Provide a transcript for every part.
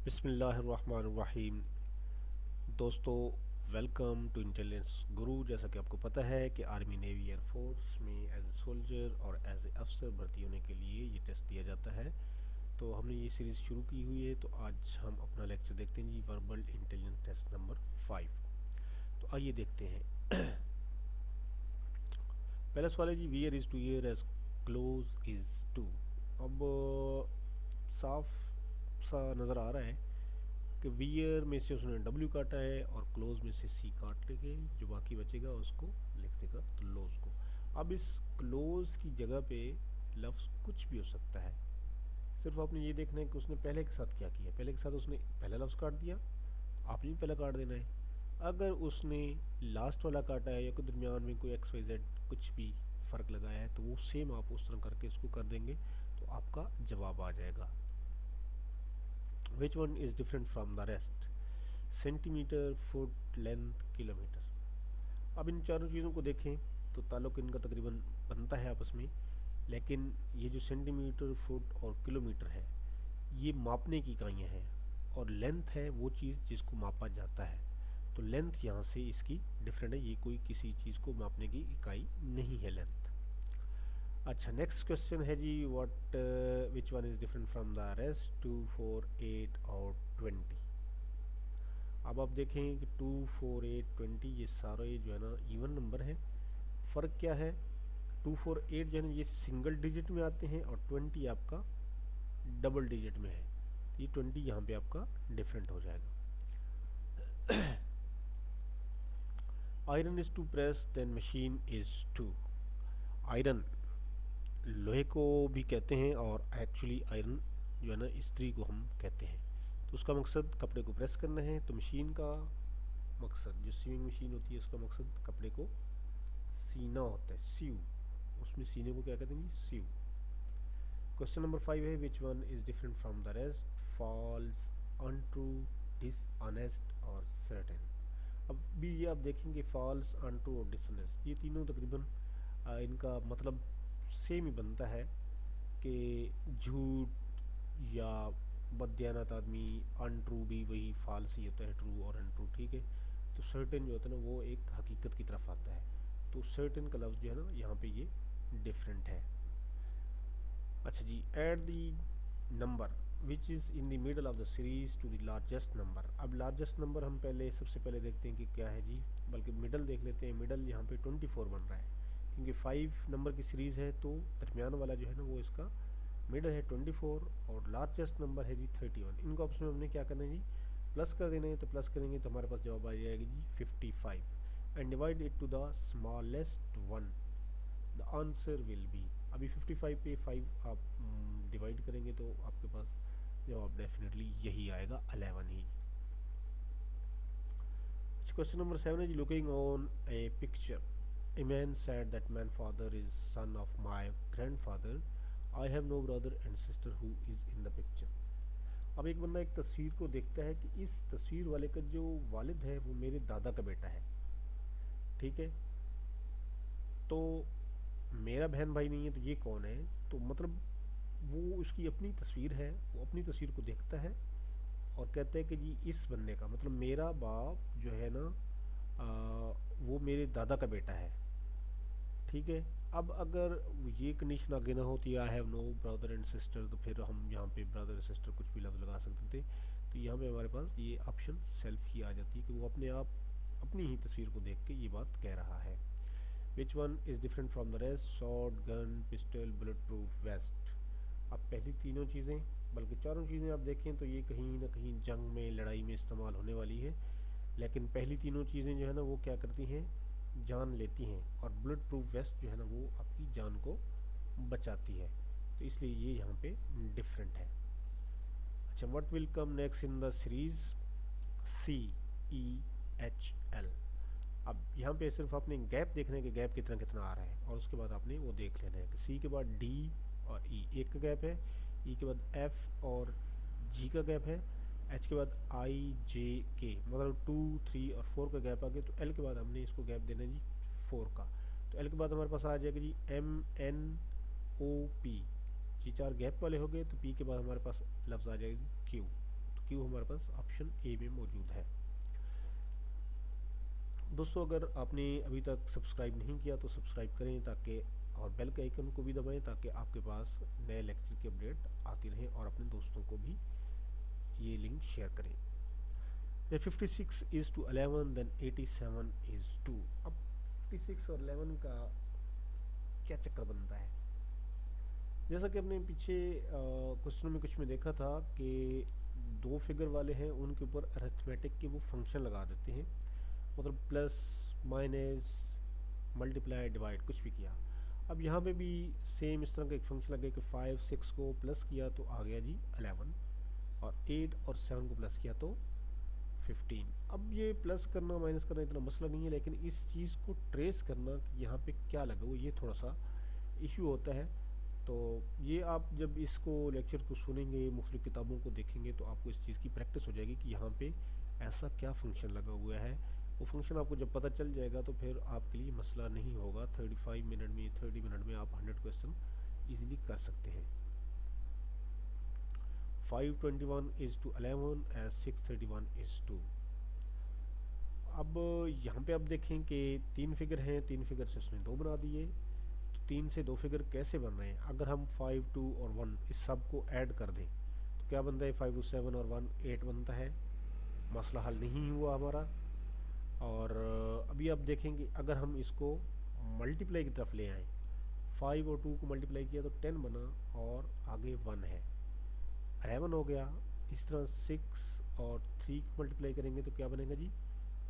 बिस्मिल्लाहिर्रहमानिर्रहीम। दोस्तों, welcome to intelligence गुरु। जैसा कि आपको पता है कि आर्मी, नेवी, एयरफोर्स में एज ए सोल्जर और एज ए अफसर भर्ती होने के लिए ये टेस्ट दिया जाता है। तो हमने ये सीरीज़ शुरू की हुई है, तो आज हम अपना लेक्चर देखते हैं जी, वर्बल इंटेलिजेंस टेस्ट नंबर 5। तो आइए देखते हैं। पहला सवाल है जी, where is two year age close is two. अब साफ सा नज़र आ रहा है कि वियर में से उसने डब्ल्यू काटा है और क्लोज में से सी काट के जो बाकी बचेगा उसको लिख देगा क्लोज को। अब इस क्लोज की जगह पे लफ्ज़ कुछ भी हो सकता है। सिर्फ आपने ये देखना है कि उसने पहले के साथ क्या किया। पहले के साथ उसने पहला लफ्ज़ काट दिया, आपने भी पहला काट देना है। अगर उसने लास्ट वाला काटा है या कोई दरमियान में कोई एक्स वाई जेड कुछ भी फ़र्क लगाया है तो वो सेम आप उस तरह करके इसको कर देंगे तो आपका जवाब आ जाएगा। विच one is different from the rest? Centimetre, foot, length, kilometre. अब इन चारों चीज़ों को देखें तो ताल्लुक इनका तकरीबन बनता है आपस में, लेकिन ये जो सेंटीमीटर, फुट और किलोमीटर है ये मापने की इकाइयाँ हैं, और लेंथ है वो चीज़ जिसको मापा जाता है। तो लेंथ यहाँ से इसकी डिफरेंट है, ये कोई किसी चीज़ को मापने की इकाई नहीं है लेंथ। अच्छा, नेक्स्ट क्वेश्चन है जी, what which one is different from the rest? 2, 4, 8 और 20। अब आप देखें कि 2, 4, 8, 20 ये सारे जो है ना इवन नंबर हैं। फ़र्क क्या है? 2, 4, 8 जो है ना ये सिंगल डिजिट में आते हैं और 20 आपका डबल डिजिट में है। ये 20 यहाँ पे आपका डिफरेंट हो जाएगा। Iron is to press then machine is to. Iron लोहे को भी कहते हैं और एक्चुअली आयरन जो है ना इस्त्री को हम कहते हैं। तो उसका मकसद कपड़े को प्रेस करना है, तो मशीन का मकसद जो सीविंग मशीन होती है उसका मकसद कपड़े को सीना होता है, सीव। उसमें सीने को क्या कहते हैं जी? सीव। क्वेश्चन नंबर 5 है, which one is different from the rest? False, untrue, dishonest और सर्टेन। अब भी ये आप देखेंगे फॉल्स, अनट्रू और डिसऑनेस्ट ये तीनों तकरीबन इनका मतलब सेम ही बनता है कि झूठ या बदयानत आदमी। अनट्रू भी वही फॉल्स ही होता है, ट्रू और अनट्रू, ठीक है। तो सर्टेन जो होता है ना वो एक हकीकत की तरफ आता है। तो सर्टेन का लफ्ज़ जो है ना यहाँ पे ये डिफरेंट है। अच्छा जी, add the number which is in the middle of the series to the largest number. अब लार्जेस्ट नंबर हम पहले सबसे पहले देखते हैं कि क्या है जी, बल्कि मिडल देख लेते हैं। मिडल यहाँ पे 24 बन रहा है, क्योंकि 5 नंबर की सीरीज़ है तो दरमियान वाला जो है ना वो इसका मिडल है 24 और लार्जेस्ट नंबर है जी 31। इनको आपस में हमने क्या करना है जी, प्लस कर देना है। तो प्लस करेंगे तो हमारे पास जवाब आ जाएगी जी 55 and divide it to the smallest one. The answer will be, अभी 55 पे 5 आप डिवाइड करेंगे तो आपके पास जवाब डेफिनेटली यही आएगा, 11 ही। क्वेश्चन नंबर 7 है जी, looking on a picture a man said that man father is son of my grandfather, I have no brother and sister who is in the picture. अब एक बंदा एक तस्वीर को देखता है कि इस तस्वीर वाले का जो वालिद है वो मेरे दादा का बेटा है, ठीक है। तो मेरा बहन भाई नहीं है, तो ये कौन है? तो मतलब वो उसकी अपनी तस्वीर है, वो अपनी तस्वीर को देखता है और कहता है कि जी इस बंदे का मतलब मेरा बाप जो है ना वो मेरे दादा का बेटा है, ठीक है। अब अगर ये कंडीशन आगे ना होती, I have no brother and sister, तो फिर हम यहाँ पे ब्रदर सिस्टर कुछ भी लफ्ज़ लगा सकते थे। तो यहाँ पे हमारे पास ये ऑप्शन सेल्फ ही आ जाती है कि वो अपने आप अपनी ही तस्वीर को देख के ये बात कह रहा है। Which one is different from the rest? Short gun, pistol, bullet proof waste. अब पहली तीनों चीज़ें, बल्कि चारों चीज़ें आप देखें तो ये कहीं ना कहीं जंग में, लड़ाई में इस्तेमाल होने वाली है। लेकिन पहली तीनों चीज़ें जो है ना वो क्या करती हैं, जान लेती हैं, और बुलेट प्रूफ वेस्ट जो है ना वो आपकी जान को बचाती है। तो इसलिए ये यहाँ पे डिफरेंट है। अच्छा, what will come next in the series? C, E, H, L. अब यहाँ पे सिर्फ आपने गैप देखना है कि गैप कितना कितना आ रहा है, और उसके बाद आपने वो देख लेना है कि सी के बाद डी और ई एक का गैप है, ई के बाद एफ और जी का गैप है, एच के बाद आई, जे, के, मतलब 2, 3 और 4 का गैप आ गया। तो एल के बाद हमने इसको गैप देना है जी 4 का। तो एल के बाद हमारे पास आ जाएगा जी एम, एन, ओ, पी। ये चार गैप वाले हो गए। तो पी के बाद हमारे पास लफ्ज़ आ जाएगा क्यू। तो क्यू हमारे पास ऑप्शन ए में मौजूद है। दोस्तों अगर आपने अभी तक सब्सक्राइब नहीं किया तो सब्सक्राइब करें ताकि, और बेल के आइकन को भी दबाएं ताकि आपके पास नए लेक्चर की अपडेट आती रहे, और अपने दोस्तों को भी ये लिंक शेयर करें। 56 इज़ टू 11 देन 87 इज़ 2। अब 56 और 11 का क्या चक्कर बनता है? जैसा कि हमने पीछे क्वेश्चनों में कुछ में देखा था कि दो फिगर वाले हैं, उनके ऊपर अरिथमेटिक के वो फंक्शन लगा देते हैं, मतलब प्लस माइनस मल्टीप्लाई डिवाइड कुछ भी किया। अब यहाँ पे भी सेम इस तरह का एक फंक्शन लगे कि 5 6 को प्लस किया तो आ गया जी 11, और 8 और 7 को प्लस किया तो 15। अब ये प्लस करना माइनस करना इतना मसला नहीं है, लेकिन इस चीज़ को ट्रेस करना कि यहाँ पे क्या लगा हुआ, ये थोड़ा सा इशू होता है। तो ये आप जब इसको लेक्चर को सुनेंगे, मुख्तलिफ किताबों को देखेंगे, तो आपको इस चीज़ की प्रैक्टिस हो जाएगी कि यहाँ पे ऐसा क्या फंक्शन लगा हुआ है। वो फंक्शन आपको जब पता चल जाएगा तो फिर आपके लिए मसला नहीं होगा। 30 मिनट में आप 100 क्वेश्चन ईजिली कर सकते हैं। 521 इज़ टू 11 एज 631 इज़ 2। अब यहाँ पे आप देखें कि तीन फिगर हैं, तीन फिगर से उसने दो बना दिए, तो तीन से दो फिगर कैसे बन रहे हैं? अगर हम 5 2 और 1 इस सब को ऐड कर दें तो क्या बनता है? 5 2 7 और 1 8 बनता है। मसला हल नहीं हुआ हमारा। और अभी आप देखेंगे अगर हम इसको मल्टीप्लाई की तरफ ले आएँ, 5 और 2 को मल्टीप्लाई किया तो 10 बना, और आगे 1 है, 11 हो गया। इस तरह 6 और 3 को मल्टीप्लाई करेंगे तो क्या बनेगा जी?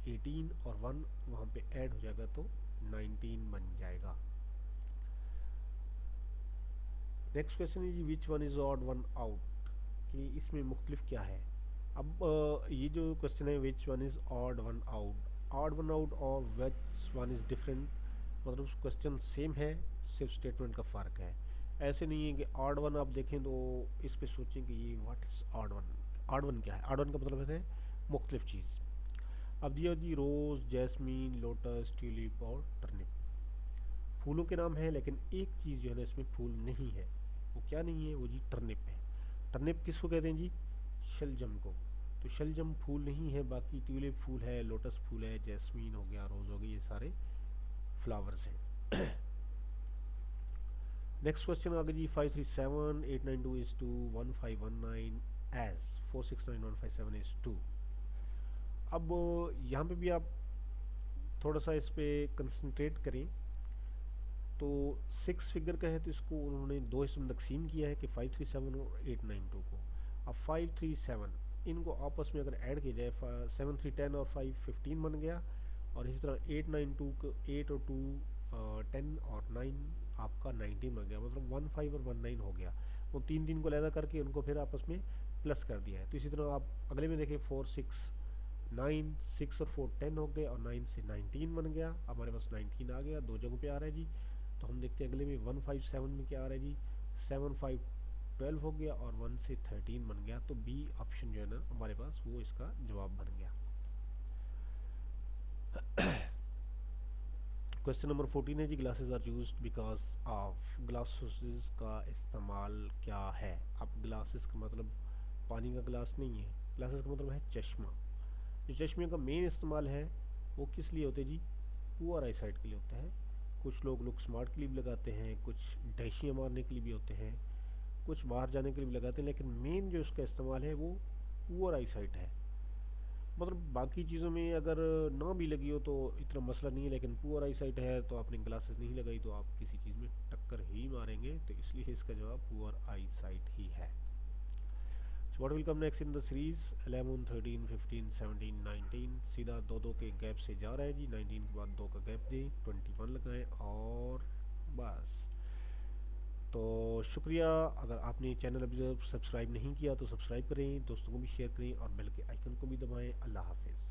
18, और 1 वहाँ पे ऐड हो जाएगा तो 19 बन जाएगा। नेक्स्ट क्वेश्चन है जी which one is odd one out, कि इसमें मुख्तलिफ क्या है? अब ये जो क्वेश्चन है which one is odd one out और विच वन इज़ डिफरेंट, मतलब क्वेश्चन सेम है, सिर्फ स्टेटमेंट का फ़र्क है। ऐसे नहीं है कि ऑड वन आप देखें तो इस पे सोचें कि ये what is odd one. Odd one क्या है? ऑड वन का मतलब है मुख्तलिफ चीज़। अब दिया जी रोज़, जैस्मीन, लोटस, ट्यूलिप और टर्निप, फूलों के नाम हैं, लेकिन एक चीज़ जो है ना इसमें फूल नहीं है। वो क्या नहीं है? वो जी टर्निप है। टर्निप किसको कहते हैं जी? शलजम को। तो शलजम फूल नहीं है, बाकी ट्यूलिप फूल है, लोटस फूल है, जैस्मीन हो गया, रोज़ हो गई, ये सारे फ्लावर्स हैं। नेक्स्ट क्वेश्चन आ गया जी 537 892 इज 2 1519 एज 469 157 इज 2। अब यहाँ पे भी आप थोड़ा सा इस पे कंसंट्रेट करें। तो 6 फिगर का है तो इसको उन्होंने दो हिस्सों में तकसीम किया है कि 537 और 892 को। अब 537 इनको आपस में अगर ऐड किया जाए, 7 3 10 और 5 15 बन गया, और इसी तरह 892 को 8 और 2 10 और 9 आपका 19 बन गया, मतलब 15 और 19 हो गया। वो तीन तीन को अलहदा करके उनको फिर आपस में प्लस कर दिया है। तो इसी तरह आप अगले में देखें 4 6 9, 6 और 4 10 हो गए, और 9 से 19 बन गया। हमारे पास 19 आ गया, दो जगहों पे आ रहा है जी। तो हम देखते हैं अगले में 157 में क्या आ रहा है जी? 7 5 12 हो गया, और 1 से 13 बन गया। तो बी ऑप्शन जो है ना हमारे पास वो इसका जवाब बन गया। क्वेश्चन नंबर 14 है जी glasses are used because of. Glasses का इस्तेमाल क्या है? अब ग्लासेस का मतलब पानी का ग्लास नहीं है, ग्लासेस का मतलब है चश्मा। जो चश्मे का मेन इस्तेमाल है वो किस लिए होते हैं जी? पुअर आई साइट के लिए होता है। कुछ लोग लुक स्मार्ट के लिए भी लगाते हैं, कुछ डैशियाँ मारने के लिए भी होते हैं, कुछ बाहर जाने के लिए भी लगाते हैं, लेकिन मेन जो इसका इस्तेमाल है वो पुअर आई साइट है। मतलब बाकी चीज़ों में अगर ना भी लगी हो तो इतना मसला नहीं है, लेकिन पुअर आई साइट है तो आपने ग्लासेस नहीं लगाई तो आप किसी चीज़ में टक्कर ही मारेंगे। तो इसलिए इसका जवाब पुअर आई साइट ही है। So what will come next in the series? 11 13 15 17 19 सीधा दो दो के गैप से जा रहा है जी। 19 के बाद दो का गैप दें, 21 लगाएं, और बस। तो शुक्रिया। अगर आपने चैनल अभी तक सब्सक्राइब नहीं किया तो सब्सक्राइब करें, दोस्तों को भी शेयर करें, और बेल के आइकन को भी दबाएं। अल्लाह हाफिज़।